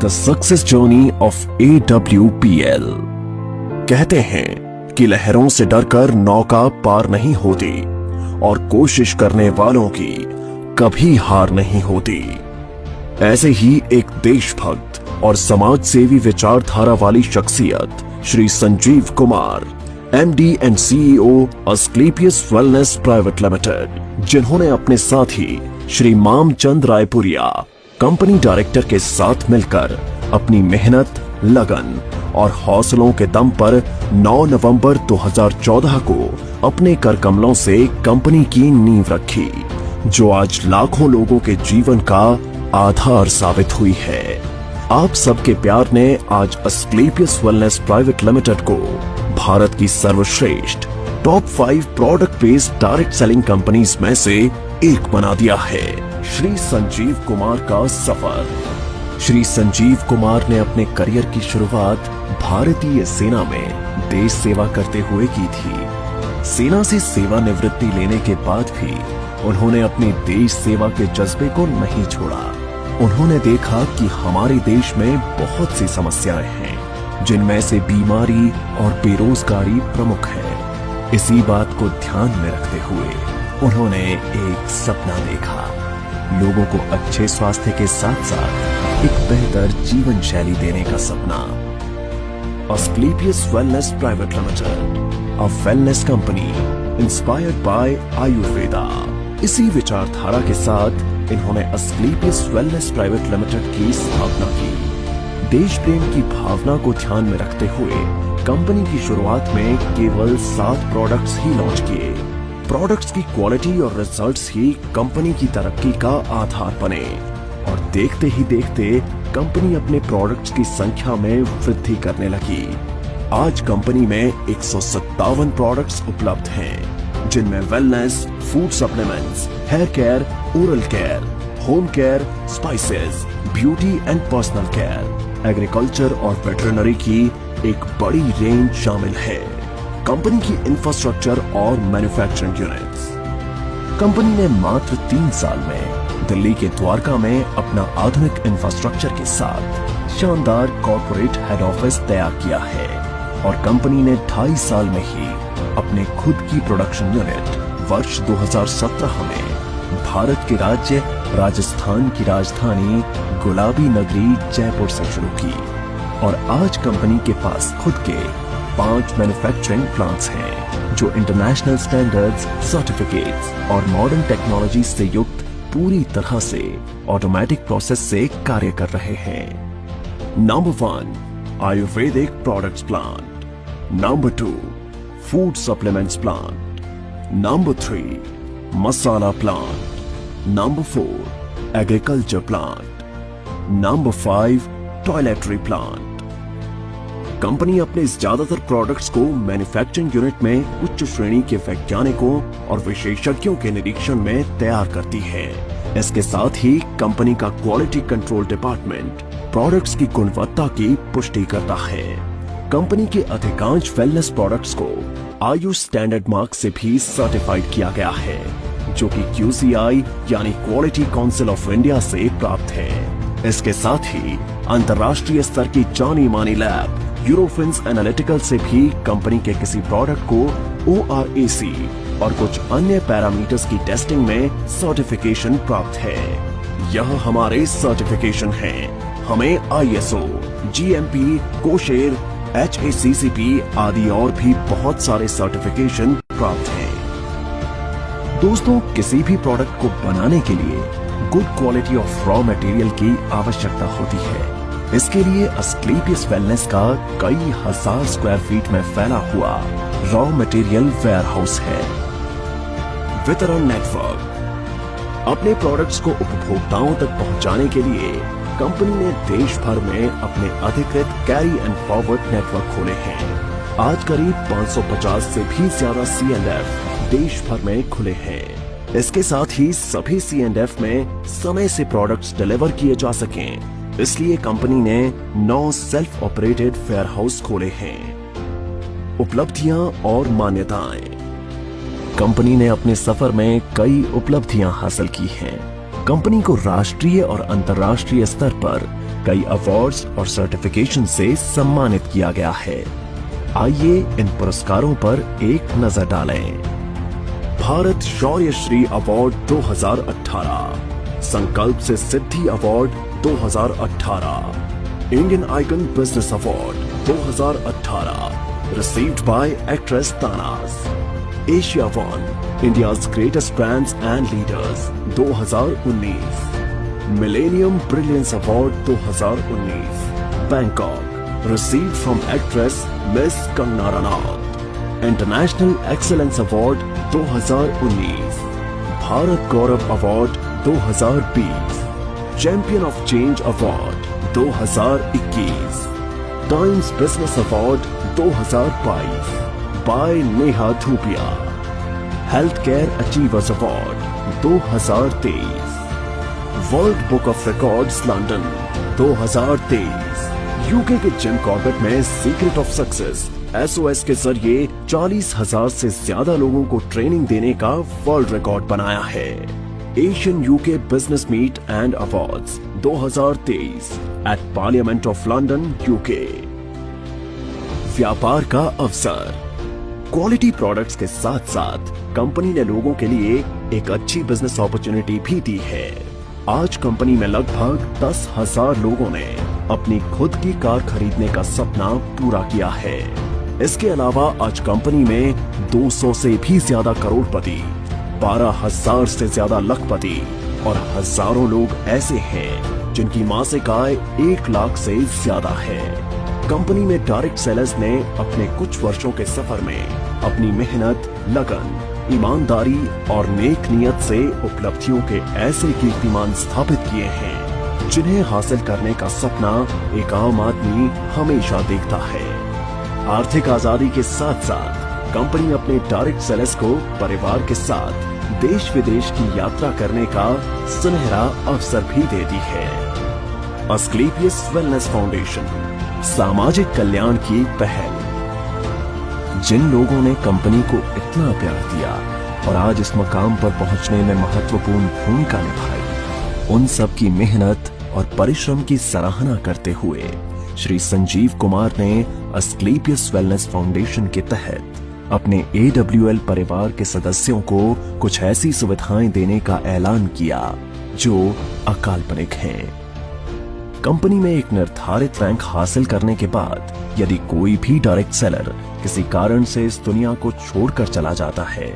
The success journey of AWPL। कहते हैं कि लहरों से डरकर नौका पार नहीं होती और कोशिश करने वालों की कभी हार नहीं होती। ऐसे ही एक देशभक्त और समाज सेवी विचारधारा वाली शख्सियत Shri Sanjeev Kumar, MD and CEO Asclepius wellness private limited, जिन्होंने अपने साथी श्री मामचंद रायपुरिया कंपनी डायरेक्टर के साथ मिलकर अपनी मेहनत, लगन और हौसलों के दम पर 9 नवंबर 2014 को अपने कर कमलों से कंपनी की नींव रखी, जो आज लाखों लोगों के जीवन का आधार साबित हुई है। आप सबके प्यार ने आज अस्क्लेपियस वेलनेस प्राइवेट लिमिटेड को भारत की सर्वश्रेष्ठ top 5 product based direct selling companies में से एक बना दिया है। श्री संजीव कुमार का सफर। श्री संजीव कुमार ने अपने करियर की शुरुआत भारतीय सेना में देश सेवा करते हुए की थी। सेना से सेवानिवृत्ति लेने के बाद भी उन्होंने अपने देश सेवा के जज्बे को नहीं छोड़ा। उन्होंने देखा कि हमारे देश में बहुत सी समस्याएं हैं, जिनमें से बीमारी और बेरोजगारी प्रमुख है। इसी बात को ध्यान में रखते हुए उन्होंने एक सपना देखा, लोगों को अच्छे स्वास्थ्य के साथ साथ एक बेहतर जीवन शैली देने का सपना। Asclepius wellness private limited, a wellness company inspired by Ayurveda. इसी विचारधारा के साथ इन्होंने अस्क्लेपियस वेलनेस प्राइवेट लिमिटेड की स्थापना की। देश प्रेम की भावना को ध्यान में रखते हुए कंपनी की शुरुआत में केवल 7 प्रोडक्ट्स ही लॉन्च किए। प्रोडक्ट्स की क्वालिटी और रिजल्ट्स ही कंपनी की तरक्की का आधार बने और देखते ही देखते कंपनी अपने प्रोडक्ट्स की संख्या में वृद्धि करने लगी। आज कंपनी में 157 प्रोडक्ट्स उपलब्ध हैं, जिनमें wellness, food supplements, hair care, oral care, home care, spices, beauty and personal care, agriculture और वेटरनरी की एक बड़ी रेंज शामिल है। कंपनी की इंफ्रास्ट्रक्चर और मैन्युफैक्चरिंग यूनिट्स। कंपनी ने मात्र 3 साल में दिल्ली के द्वारका में अपना आधुनिक इंफ्रास्ट्रक्चर के साथ शानदार कॉर्पोरेट हेड ऑफिस तैयार किया है और कंपनी ने 2.5 साल में ही अपने खुद की प्रोडक्शन यूनिट वर्ष 2017 में भारत के राज्य राजस्थान की राजधानी गुलाबी नगरी जयपुर से शुरू की और आज कंपनी के पास खुद के 5 मैन्युफैक्चरिंग प्लांट्स हैं, जो इंटरनेशनल स्टैंडर्ड्स, सर्टिफिकेट्स और मॉडर्न टेक्नोलॉजी से युक्त पूरी तरह से ऑटोमेटिक प्रोसेस से कार्य कर रहे हैं। Number 1 Ayurvedic products plant, number 2 food supplements plant, number 3 masala plant, number 4 agriculture plant, number 5 toiletry plant. Company अपने ज्यादातर प्रोडक्ट्स को मैन्युफैक्चरिंग यूनिट में उच्च श्रेणी के वैज्ञानिकों और विशेषज्ञों के निरीक्षण में तैयार करती है। इसके साथ ही कंपनी का क्वालिटी कंट्रोल डिपार्टमेंट प्रोडक्ट्स की गुणवत्ता की पुष्टि करता है। कंपनी के अधिकांश वेलनेस प्रोडक्ट्स को आयुष स्टैंडर्ड मार्क से भी सर्टिफाइड किया गया है, जो कि QCI यानी क्वालिटी काउंसिल ऑफ इंडिया से प्राप्त है। इसके साथ ही अंतर्राष्ट्रीय स्तर की जानी मानी लैब यूरोफिन्स एनालिटिकल से भी कंपनी के किसी प्रोडक्ट को ORAC और कुछ अन्य पैरामीटर्स की टेस्टिंग में सर्टिफिकेशन प्राप्त है। यह हमारे सर्टिफिकेशन हैं। हमें ISO, GMP, कोशेर, HACCP आदि और भी बहुत सारे सर्टिफिकेशन प्राप्त हैं। दोस्तों, किसी भी प्रोडक्ट को बनाने के लिए good quality of raw material की आवश्यकता होती है। इसके लिए अस्क्लेपियस वेलनेस का कई हजार स्क्वायर फीट में फैला हुआ रॉ मटेरियल वेयरहाउस है। वितरण नेटवर्क। अपने प्रोडक्ट्स को उपभोक्ताओं तक पहुंचाने के लिए कंपनी ने देश भर में अपने अधिकृत कैरी एंड फॉरवर्ड नेटवर्क खोले हैं। आज करीब 550 से भी ज्यादा C&F देश भर में खुले हैं। इसके साथ ही सभी C&F में समय से प्रोडक्ट्स डिलीवर किए जा सकें, इसलिए कंपनी ने 9 सेल्फ ऑपरेटेड वेयरहाउस खोले हैं। उपलब्धियां और मान्यताएं। कंपनी ने अपने सफर में कई उपलब्धियां हासिल की हैं। कंपनी को राष्ट्रीय और अंतर्राष्ट्रीय स्तर पर कई अवार्ड्स और सर्टिफिकेशन से सम्मानित किया गया है। आइए इन पुरस्कारों पर एक नजर डालें। भारत शौर्य श्री अवार्ड 2018, संकल्प से सिद्धि award 2018, Indian icon business award 2018, received by actress Tanaaz. Asia one, India's greatest brands and leaders 2019, millennium brilliance award 2019, Bangkok, received from actress miss Kangana Ranaut. International excellence award 2019, Bharat Gaurav award 2020, champion of change award 2021, Times business award 2022 by Neha Dhupia, health care achievers award 2023, world book of records London 2023, UK के Jim Corbett में secret of success SOS के जरिए 40,000 से ज्यादा लोगों को training देने का वर्ल्ड रिकॉर्ड बनाया है। Asian UK business meet and awards 2023 at parliament of London UK. व्यापार का अवसर, क्वालिटी प्रोडक्ट्स के साथ साथ कंपनी ने लोगों के लिए एक अच्छी बिजनेस अपॉर्चुनिटी भी दी है। आज कंपनी में लगभग 10,000 लोगों ने अपनी खुद की कार खरीदने का सपना पूरा किया है। इसके अलावा आज कंपनी में 200 से भी ज्यादा करोड़पति, 12,000 से ज्यादा लखपति और हजारों लोग ऐसे हैं जिनकी मासिक आय 1 लाख से ज्यादा है। कंपनी में डायरेक्ट सेलर्स ने अपने कुछ वर्षों के सफर में अपनी मेहनत, लगन, ईमानदारी और नेक नियत से उपलब्धियों के ऐसे कीर्तिमान स्थापित किए हैं जिन्हें हासिल करने का सपना एक आम आदमी हमेशा देखता है। आर्थिक आजादी के साथ साथ कंपनी अपने डायरेक्ट सेलर्स को परिवार के साथ देश विदेश की यात्रा करने का सुनहरा अवसर भी देती है। अस्क्लेपियस वेलनेस फाउंडेशन, सामाजिक कल्याण की पहल। जिन लोगों ने कंपनी को इतना प्यार दिया और आज इस मकाम पर पहुंचने में महत्वपूर्ण भूमिका निभाई, उन सब की मेहनत और परिश्रम की सराहना करते हुए श्री संजीव कुमार ने अस्क्लेपियस वेलनेस फाउंडेशन के तहत अपने AWL परिवार के सदस्यों को कुछ ऐसी सुविधाएं देने का ऐलान किया जो अकाल्पनिक हैं। कंपनी में एक निर्धारित रैंक हासिल करने के बाद यदि कोई भी डायरेक्ट सेलर किसी कारण से इस दुनिया को छोड़कर चला जाता है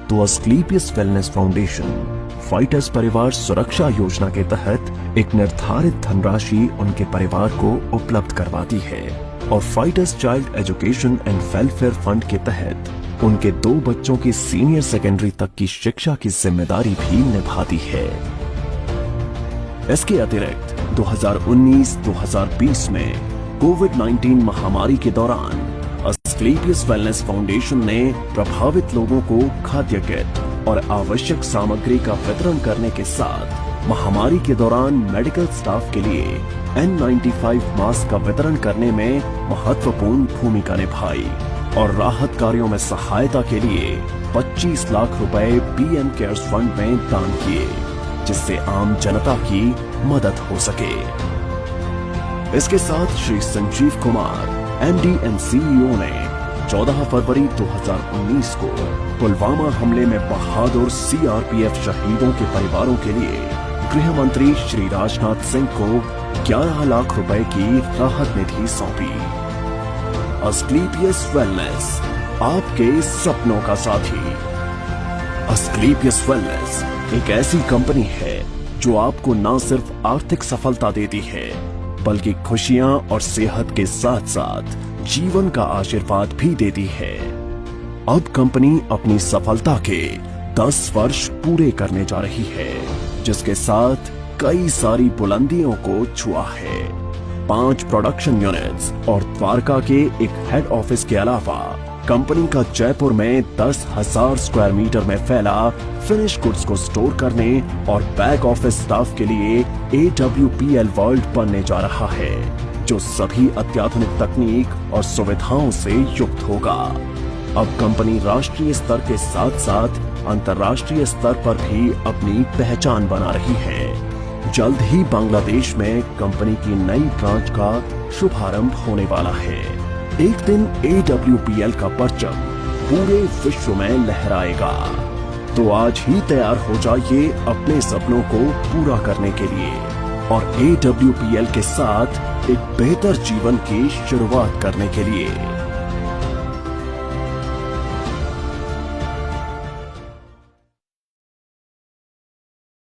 तो अस्क्लेपियस वेलनेस फाउंडेशन फाइटर्स परिवार सुरक्षा योजना के तहत एक निर्धारित धनराशि उनके परिवार को उपलब्ध करवाती है और fighters child education and welfare fund के तहत उनके 2 बच्चों की सीनियर सेकेंडरी तक की शिक्षा की जिम्मेदारी भी निभाती है। इसके अतिरिक्त 2019-2020 में कोविड-19 महामारी के दौरान अस्क्लेपियस वेलनेस फाउंडेशन ने प्रभावित लोगों को खाद्य किट और आवश्यक सामग्री का वितरण करने के साथ महामारी के दौरान मेडिकल स्टाफ के लिए N95 मास्क का वितरण करने में महत्वपूर्ण भूमिका निभाई और राहत कार्यों में सहायता के लिए 25 लाख रुपए PM केयर्स फंड में दान किए, जिससे आम जनता की मदद हो सके। इसके साथ Shri Sanjeev Kumar MD and CEO ने 14 फरवरी 2019 को पुलवामा हमले में बहादुर CRPF शहीदों के परिवारों के लिए गृह मंत्री श्री राजनाथ सिंह को 11 लाख रुपए की राहत निधि सौंपी। अस्क्लेपियस वेलनेस, आपके सपनों का साथी। अस्क्लेपियस वेलनेस एक ऐसी कंपनी है जो आपको न सिर्फ आर्थिक सफलता देती है बल्कि खुशियां और सेहत के साथ साथ जीवन का आशीर्वाद भी देती है। अब कंपनी अपनी सफलता के 10 वर्ष पूरे करने जा रही है, जिसके साथ कई सारी बुलंदियों को छुआ है। 5 प्रोडक्शन यूनिट्स और द्वारका के एक हेड ऑफिस के अलावा कंपनी का जयपुर में 10,000 स्क्वायर मीटर में फैला फिनिश गुड्स को स्टोर करने और बैक ऑफिस स्टाफ के लिए AWPL वर्ल्ड बनने जा रहा है, जो सभी अत्याधुनिक तकनीक और सुविधाओं से युक्त होगा। अब कंपनी राष्ट्रीय स्तर के साथ साथ अंतर्राष्ट्रीय स्तर पर भी अपनी पहचान बना रही है। जल्द ही बांग्लादेश में कंपनी की नई ब्रांच का शुभारंभ होने वाला है। एक दिन AWPL का परचम पूरे विश्व में लहराएगा। तो आज ही तैयार हो जाइए अपने सपनों को पूरा करने के लिए और AWPL के साथ एक बेहतर जीवन की शुरुआत करने के लिए।